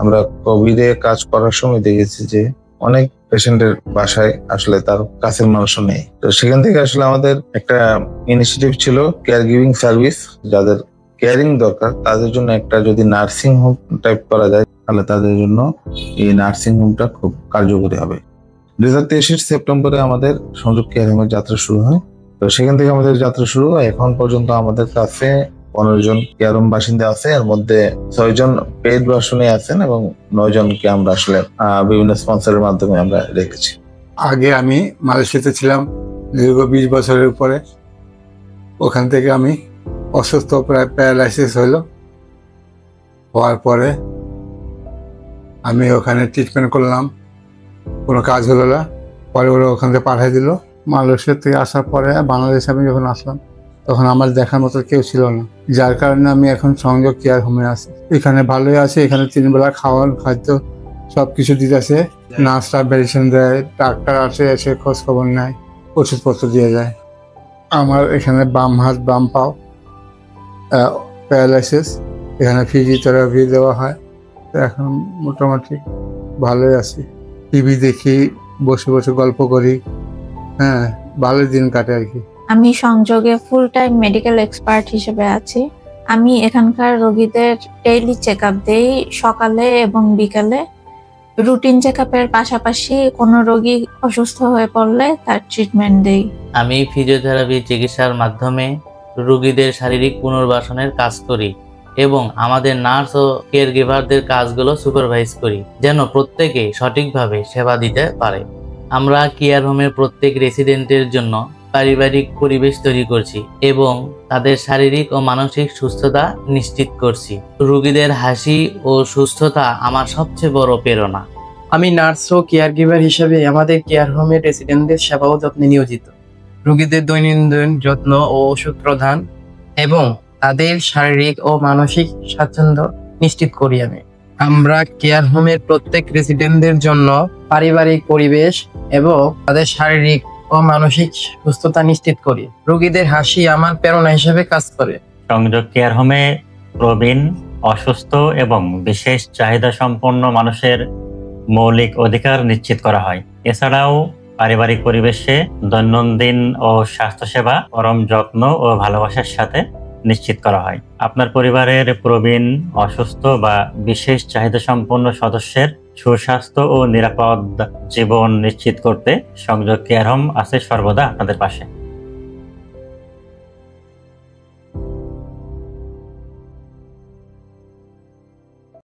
আমরা কোভিডে কাজ করার সময় দেখেছি যে অনেক পেশেন্টের বাসায় আসলে তার কাছের মানুষও নেই। তো সেখান থেকে আসলে আমাদের একটা ইনিশিয়েটিভ ছিল কেয়ার গিভিং সার্ভিস, যাদের কেয়ারিং দরকার তাদের জন্য একটা যদি নার্সিং হোম টাইপ করা যায় তাহলে তাদের জন্য এই নার্সিং হোমটা খুব কার্যকরী হবে। 2023 সেপ্টেম্বরে আমাদের সংযোগ কেয়ার হোমের যাত্রা শুরু হয়। তো সেখান থেকে আমাদের যাত্রা শুরু হয়। এখন পর্যন্ত আমাদের কাছে 15 জন কেয়ার হোম বাসিন্দা আছে, এর মধ্যে 6 জন পেইড ভার্সনে আছেন এবং 9 জনকে আমরা আসলে বিভিন্ন স্পন্সরের মাধ্যমে আমরা রেখেছি। আগে আমি মালয়েশিয়াতে ছিলাম দীর্ঘ 20 বছরের উপরে। ওখান থেকে আমি অসুস্থ, প্রায় প্যারালাইসিস হওয়ার পরে আমি ওখানে ট্রিটমেন্ট করলাম, কোনো কাজ হলো না। পরে ওরা ওখান থেকে পাঠিয়ে দিল। মালয়েশিয়া থেকে আসার পরে বাংলাদেশে আমি যখন আসলাম তখন আমার দেখার মতো কেউ ছিল না, যার কারণে আমি এখন সংযোগ কেয়ার হোমে আছি। এখানে ভালোই আছে, এখানে 3 বেলা খাওয়ার খাদ্য সবকিছু দিতেছে, নার্সরা মেডিসিন দেয়, ডাক্তার আসে, এসে খোঁজ খবর নেয়, ওষুধপত্র দিয়ে যায়। আমার এখানে বাম হাত বাম পাও প্যারালাইসিস, এখানে ফিজিওথেরাপি দেওয়া হয়। তো এখন মোটামুটি ভালোই আছি। টিভি দেখি, বসে বসে গল্প করি, ভালোই দিন কাটে আর কি। আমি সংযোগে ফুল টাইম মেডিকেল এক্সপার্ট হিসেবে আছি। আমি এখানকার রোগীদের ডেইলি চেক আপ দেই, সকালে এবং বিকালে। রুটিন চেক আপের পাশাপাশি কোনো রোগী অসুস্থ হয়ে পড়লে তার ট্রিটমেন্ট দেই। আমি ফিজিওথেরাপি চিকিৎসার মাধ্যমে রোগীদের শারীরিক পুনর্বাসনের কাজ করি এবং আমাদের নার্স ও কেয়ার গিভারদের কাজগুলো সুপারভাইজ করি, যেন প্রত্যেকে সঠিকভাবে সেবা দিতে পারে। আমরা কেয়ার হোমের প্রত্যেক রেসিডেন্টের জন্য পারিবারিক পরিবেশ তৈরি করছি এবং তাদের শারীরিক ও মানসিক সুস্থতা নিশ্চিত করছি। রোগীদের হাসি ও সুস্থতা আমার সবচেয়ে বড় প্রেরণা। আমি নার্স ও কেয়ার গিভার হিসেবে আমাদের কেয়ার হোমের রেসিডেন্টদের সেবা ও যত্নে নিয়োজিত। রোগীদের দৈনন্দিন যত্ন ও ওষুধ প্রদান এবং তাদের শারীরিক ও মানসিক স্বাচ্ছন্দ্য নিশ্চিত করি আমি। আমরা কেয়ার হোমের প্রত্যেক রেসিডেন্টদের জন্য পারিবারিক পরিবেশ এবং তাদের শারীরিক ও মানসিক সুস্থতা নিশ্চিত করি। রোগীদের হাসি আমার প্রেরণা হিসেবে কাজ করে। সংযোগ কেয়ার হোমে প্রবীণ, অসুস্থ এবং বিশেষ চাহিদা সম্পন্ন মানুষের মৌলিক অধিকার নিশ্চিত করা হয়। এছাড়াও পারিবারিক পরিবেশে দৈনন্দিন ও স্বাস্থ্যসেবা পরম যত্ন ও ভালোবাসার সাথে নিশ্চিত করা হয়। আপনার পরিবারের প্রবীণ, অসুস্থ বা বিশেষ চাহিদা সম্পন্ন সদস্যের সুস্বাস্থ্য ও নিরাপদ জীবন নিশ্চিত করতে সংযোগ কেয়ার হোম আছে সর্বদা আপনাদের পাশে।